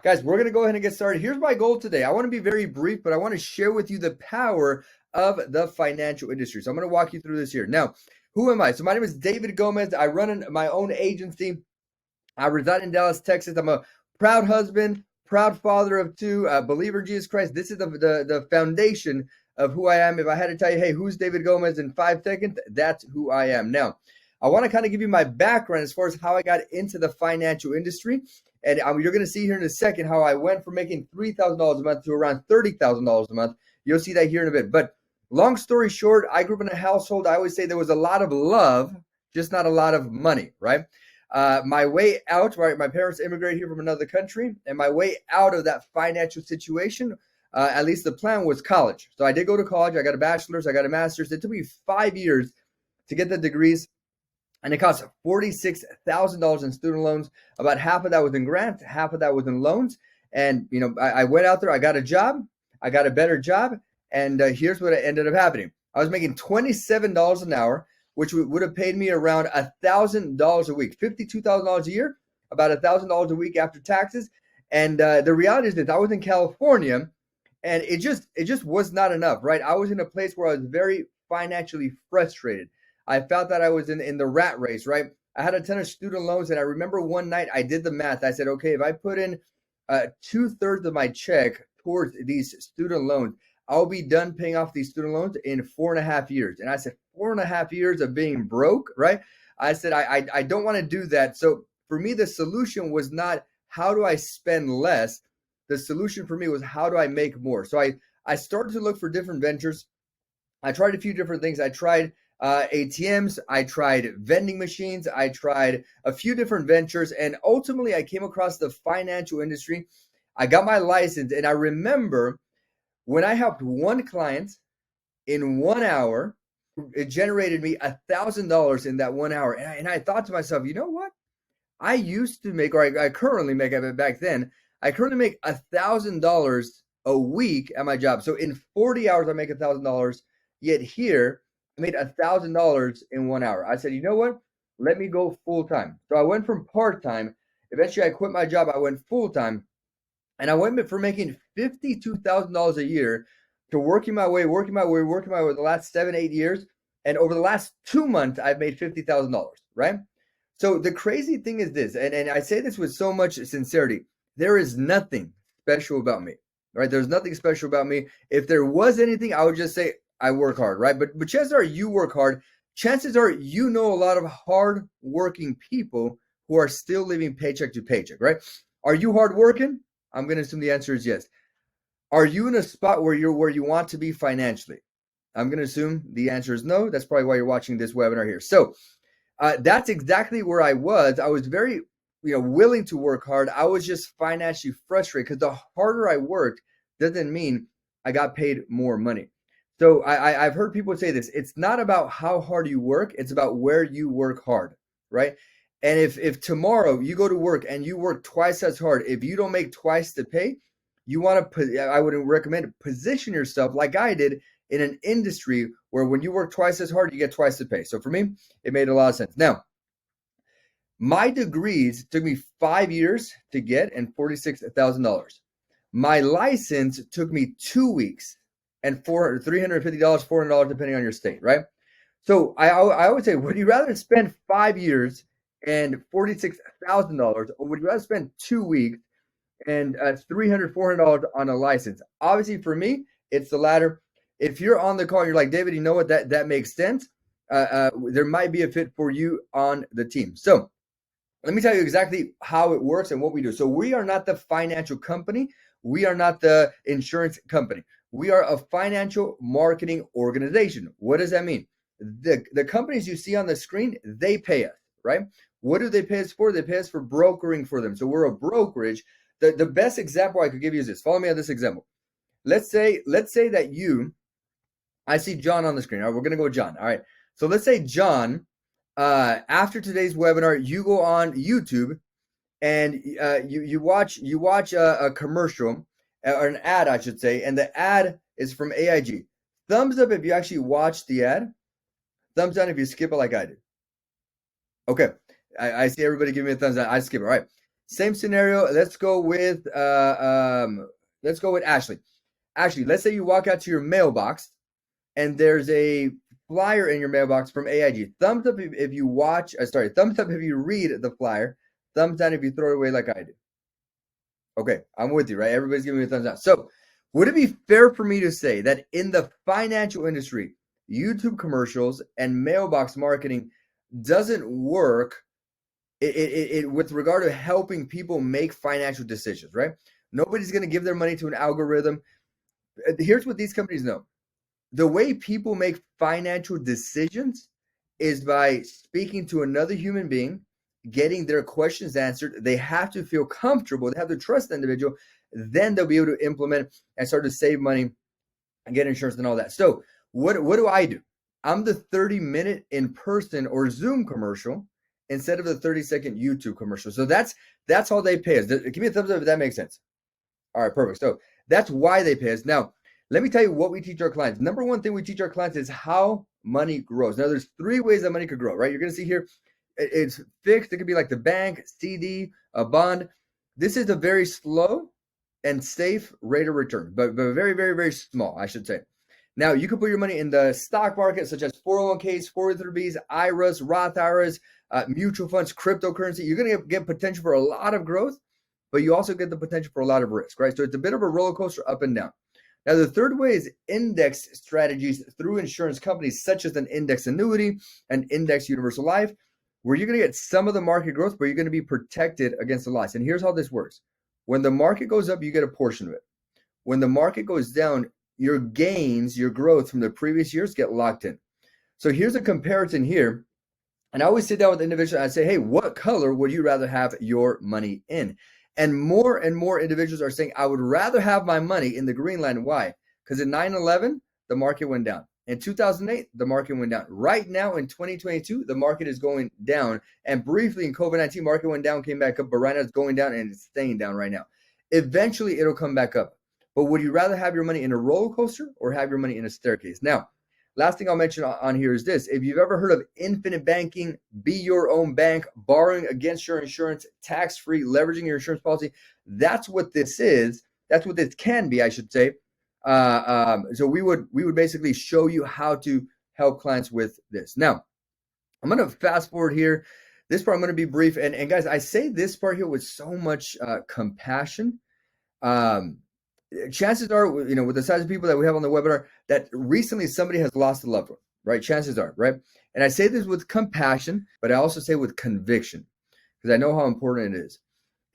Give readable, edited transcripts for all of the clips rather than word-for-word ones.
Guys, we're going to go ahead and get started. Here's my goal today. I want to be very brief, but I want to share with you the power of the financial industry. So I'm going to walk you through this here. Now, who am I? So my name is David Gomez. I run my own agency. I reside in Dallas, Texas. I'm a proud husband, proud father of two, believer in Jesus Christ. This is the foundation of who I am. If I had to tell you, hey, who's David Gomez in 5 seconds, that's who I am. Now, I want to kind of give you my background as far as how I got into the financial industry. And you're going to see here in a second how I went from making $3,000 a month to around $30,000 a month. You'll see that here in a bit. But long story short, I grew up in a household. I always say there was a lot of love, just not a lot of money, right? My way out, right? My parents immigrated here from another country, and my way out of that financial situation, at least the plan was college. So I did go to college. I got a bachelor's, I got a master's. It took me 5 years to get the degrees. And it cost $46,000 in student loans. About half of that was in grants, half of that was in loans. And, you know, I went out there, I got a job, I got a better job. And here's what ended up happening. I was making $27 an hour, which would have paid me around $1,000 a week, $52,000 a year, about $1,000 a week after taxes. And the reality is that I was in California, and it just was not enough, right? I was in a place where I was very financially frustrated. I felt that I was in the rat race, right? I had a ton of student loans, and I remember one night I did the math. I said, okay, if I put in 2/3 of my check towards these student loans, I'll be done paying off these student loans in 4.5 years. And I said, 4.5 years of being broke, right? I said, I don't want to do that. So for me, the solution was not how do I spend less? The solution for me was how do I make more? So I started to look for different ventures. I tried a few different things. I tried ATMs, I tried vending machines, I tried a few different ventures, and ultimately I came across the financial industry. I got my license, and I remember when I helped one client in 1 hour, it generated me $1,000 in that 1 hour. And I thought to myself, you know what? I used to make, or I currently make, back then, I currently make $1,000 a week at my job. So in 40 hours, I make $1,000. Yet here, I made $1,000 in 1 hour. I said, you know what? Let me go full time. So I went from part time. Eventually, I quit my job. I went full time, and I went from making $52,000 a year to working my way the last 7, 8 years. And over the last 2 months, I've made $50,000. Right? So the crazy thing is this, and I say this with so much sincerity: there is nothing special about me. Right? There's nothing special about me. If there was anything, I would just say I work hard, right? But chances are you work hard. Chances are you know a lot of hard working people who are still living paycheck to paycheck, right? Are you hard working? I'm going to assume the answer is yes. Are you in a spot where you want to be financially? I'm going to assume the answer is no. That's probably why you're watching this webinar here. So that's exactly where I was. I was very willing to work hard. I was just financially frustrated because the harder I worked doesn't mean I got paid more money. So I've heard people say this: it's not about how hard you work, it's about where you work hard, right? And if tomorrow you go to work and you work twice as hard, if you don't make twice the pay, I would recommend position yourself like I did in an industry where when you work twice as hard, you get twice the pay. So for me, it made a lot of sense. Now, my degrees took me 5 years to get and $46,000. My license took me 2 weeks and $350, $400, depending on your state, right? So I would say, would you rather spend 5 years and $46,000, or would you rather spend 2 weeks and $300, $400 on a license? Obviously, for me, it's the latter. If you're on the call and you're like, David, you know what, that makes sense. There might be a fit for you on the team. So let me tell you exactly how it works and what we do. So we are not the financial company. We are not the insurance company. We are a financial marketing organization. What does that mean? The companies you see on the screen, they pay us, right? What do they pay us for? They pay us for brokering for them. So we're a brokerage. The best example I could give you is this. Follow me on this example. Let's say that I see John on the screen. All right, we're going to go with John. All right. So let's say John, after today's webinar, you go on YouTube and you watch a commercial, or an ad, I should say, and the ad is from AIG. Thumbs up if you actually watch the ad. Thumbs down if you skip it like I did. Okay, I see everybody give me a thumbs down. I skip it. All right. Same scenario. Let's go with Ashley. Ashley, let's say you walk out to your mailbox and there's a flyer in your mailbox from AIG. Thumbs up if you thumbs up if you read the flyer. Thumbs down if you throw it away like I do. Okay, I'm with you, right? Everybody's giving me a thumbs up. So, would it be fair for me to say that in the financial industry, YouTube commercials and mailbox marketing doesn't work with regard to helping people make financial decisions, right? Nobody's going to give their money to an algorithm. Here's what these companies know. The way people make financial decisions is by speaking to another human being, getting their questions answered. They have to feel comfortable. They have to trust the individual. Then they'll be able to implement and start to save money and get insurance and all that. So what do I do? I'm the 30-minute in-person or Zoom commercial instead of the 30-second YouTube commercial. So that's how they pay us. Give me a thumbs up if that makes sense. All right, perfect. So that's why they pay us. Now, let me tell you what we teach our clients. Number one thing we teach our clients is how money grows. Now, there's 3 ways that money could grow, right? You're going to see here, it's fixed. It could be like the bank, CD, a bond. This is a very slow and safe rate of return, but very, very, very small, I should say. Now, you can put your money in the stock market, such as 401ks, 403bs, IRAs, Roth IRAs, mutual funds, cryptocurrency. You're going to get potential for a lot of growth, but you also get the potential for a lot of risk, right? So it's a bit of a roller coaster up and down. Now, the third way is index strategies through insurance companies, such as an index annuity and index universal life, where you're going to get some of the market growth, but you're going to be protected against the loss. And here's how this works. When the market goes up, you get a portion of it. When the market goes down, your gains, your growth from the previous years get locked in. So here's a comparison here. And I always sit down with individuals and I say, hey, what color would you rather have your money in? And more individuals are saying, I would rather have my money in the green line. Why? Because in 9/11, the market went down. In 2008, the market went down. Right now in 2022, the market is going down. And briefly in COVID-19, market went down, came back up, but right now it's going down and it's staying down right now. Eventually, it'll come back up. But would you rather have your money in a roller coaster or have your money in a staircase? Now, last thing I'll mention on here is this. If you've ever heard of infinite banking, be your own bank, borrowing against your insurance, tax-free, leveraging your insurance policy, that's what this is. That's what this can be, I should say. So we would basically show you how to help clients with this. Now, I'm going to fast forward here. This part I'm going to be brief. And guys, I say this part here with so much compassion. Chances are, with the size of people that we have on the webinar, that recently somebody has lost a loved one, right? Chances are, right? And I say this with compassion, but I also say with conviction because I know how important it is.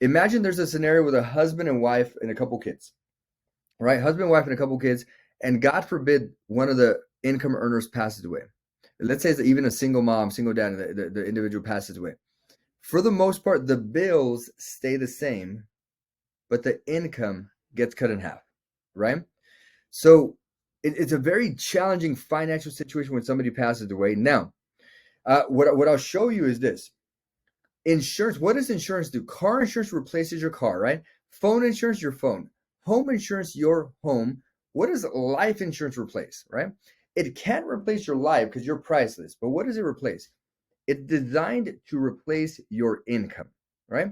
Imagine there's a scenario with a husband and wife and a couple kids, right? Husband, wife, and a couple kids, and God forbid one of the income earners passes away. Let's say it's even a single mom, single dad, and the individual passes away. For the most part, the bills stay the same, but the income gets cut in half, right? So it's a very challenging financial situation when somebody passes away. Now, what I'll show you is this. Insurance, what does insurance do? Car insurance replaces your car, right? Phone insurance, your phone. Home insurance, your home. What does life insurance replace, right? It can't replace your life because you're priceless, but what does it replace? It's designed to replace your income, right?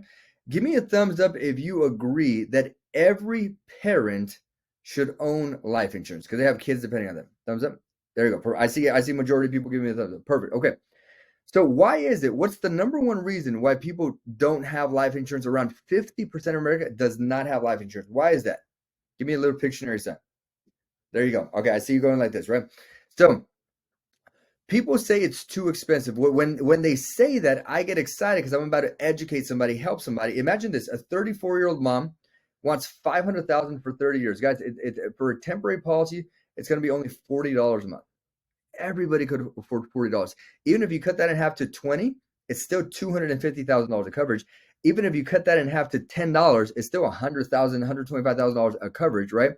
Give me a thumbs up if you agree that every parent should own life insurance because they have kids depending on them. Thumbs up. There you go. I see majority of people giving me a thumbs up. Perfect. Okay. So why is it? What's the number one reason why people don't have life insurance? Around 50% of America does not have life insurance. Why is that? Give me a little Pictionary sign. There you go. Okay, I see you going like this, right? So people say it's too expensive. When they say that, I get excited because I'm about to educate somebody, help somebody. Imagine this: a 34-year-old mom wants $500,000 for 30 years. Guys, for a temporary policy, it's going to be only $40 a month. Everybody could afford $40. Even if you cut that in half to 20, it's still $250,000 of coverage. Even if you cut that in half to $10, it's still $100,000, $125,000 of coverage, right?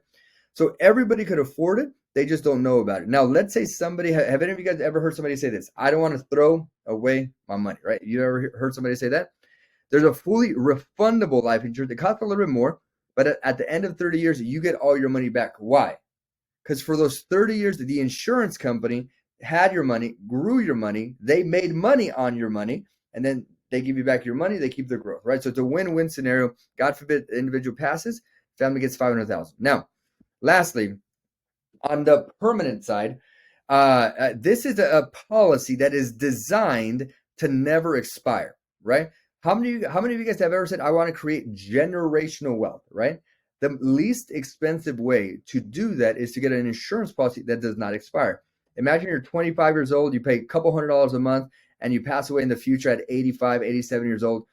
So everybody could afford it. They just don't know about it. Now, let's say somebody, have any of you guys ever heard somebody say this? I don't want to throw away my money, right? You ever heard somebody say that? There's a fully refundable life insurance. It costs a little bit more, but at the end of 30 years, you get all your money back. Why? Because for those 30 years, the insurance company had your money, grew your money, they made money on your money, and then they give you back your money, they keep their growth, right? So it's a win-win scenario. God forbid the individual passes, family gets 500,000. Now, lastly, on the permanent side, this is a policy that is designed to never expire, right? How many of you guys have ever said, I want to create generational wealth, right? The least expensive way to do that is to get an insurance policy that does not expire. Imagine you're 25 years old, you pay a couple $100s a month, and you pass away in the future at 85, 87 years old.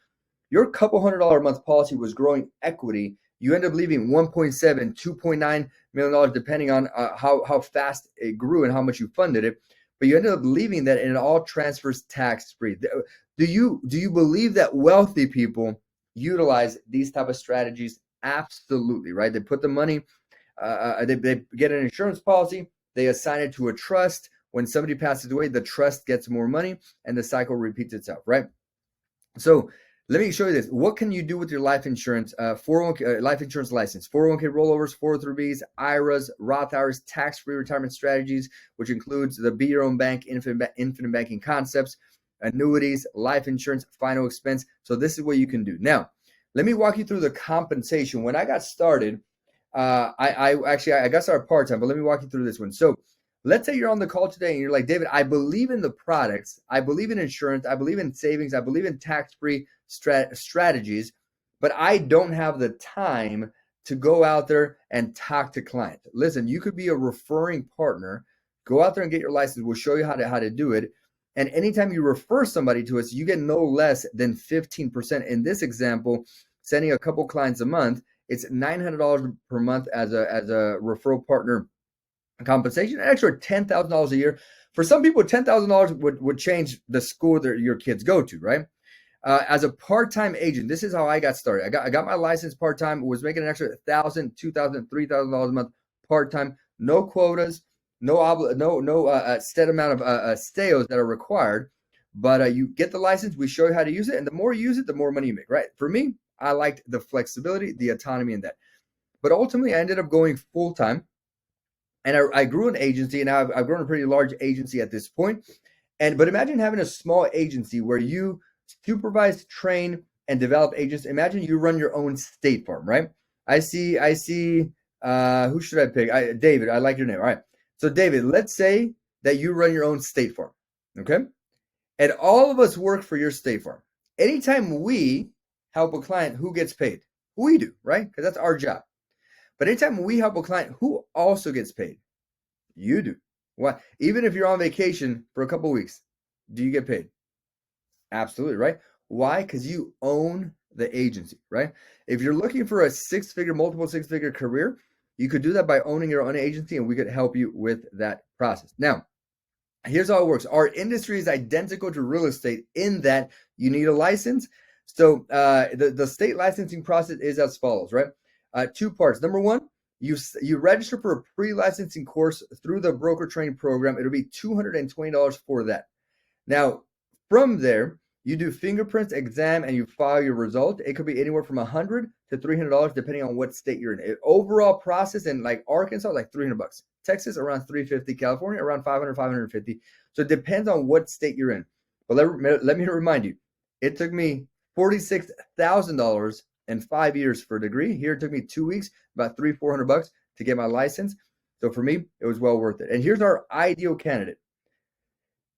Your couple $100 a month policy was growing equity. You end up leaving 1.7, $2.9 million, depending on how fast it grew and how much you funded it. But you ended up leaving that, and it all transfers tax-free. Do you believe that wealthy people utilize these type of strategies? Absolutely, right? They put the money, they get an insurance policy, they assign it to a trust. When somebody passes away, the trust gets more money, and the cycle repeats itself, right? So let me show you this. What can you do with your life insurance, 401k, life insurance license, 401k rollovers, 403bs, IRAs, Roth IRAs, tax-free retirement strategies, which includes the Be Your Own Bank, infinite banking concepts, annuities, life insurance, final expense. So this is what you can do. Now, let me walk you through the compensation. When I got started, I got started part-time, but let me walk you through this one. So let's say you're on the call today and you're like, David, I believe in the products. I believe in insurance. I believe in savings. I believe in tax-free strategies, but I don't have the time to go out there and talk to clients. Listen, you could be a referring partner. Go out there and get your license. We'll show you how to do it. And anytime you refer somebody to us, you get no less than 15%. In this example, sending a couple clients a month, it's $900 per month as a referral partner compensation, an extra $10,000 a year. For some people, $10,000 would change the school that your kids go to, right? As a part-time agent, this is how I got started. I got my license part-time, was making an extra $1,000, $2,000, $3,000 a month part-time, no quotas, no set amount of sales that are required. But you get the license, we show you how to use it, and the more you use it, the more money you make, right? For me, I liked the flexibility, the autonomy in that. But ultimately, I ended up going full-time. And I grew an agency, and I've grown a pretty large agency at this point. But imagine having a small agency where you supervise, train, and develop agents. Imagine you run your own State Farm, right? I see. Who should I pick? David, I like your name. All right. So David, let's say that you run your own State Farm, okay? And all of us work for your State Farm. Anytime we help a client, who gets paid? We do, right? Because that's our job. But anytime we help a client, who also gets paid? You do. Why? Even if you're on vacation for a couple of weeks, do you get paid? Absolutely, right? Why? Because you own the agency, right? If you're looking for a multiple six-figure career, you could do that by owning your own agency, and we could help you with that process. Now, here's how it works. Our industry is identical to real estate in that you need a license. So the state licensing process is as follows, right? Two parts. Number one, you register for a pre-licensing course through the broker training program. It'll be $220 for that. Now, from there, you do fingerprints, exam, and you file your result. It could be anywhere from $100 to $300 depending on what state you're in. Overall process in like Arkansas, like $300. Texas around $350. California around $500, $550. So it depends on what state you're in. But let me remind you, it took me $46,000 in 5 years for a degree. Here it took me 2 weeks, about $300-400 to get my license. So for me, it was well worth it. And here's our ideal candidate.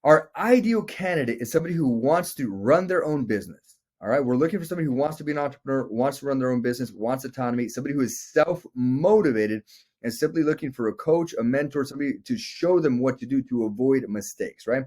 Our ideal candidate is somebody who wants to run their own business. All right. We're looking for somebody who wants to be an entrepreneur, wants to run their own business, wants autonomy, somebody who is self-motivated and simply looking for a coach, a mentor, somebody to show them what to do to avoid mistakes, right?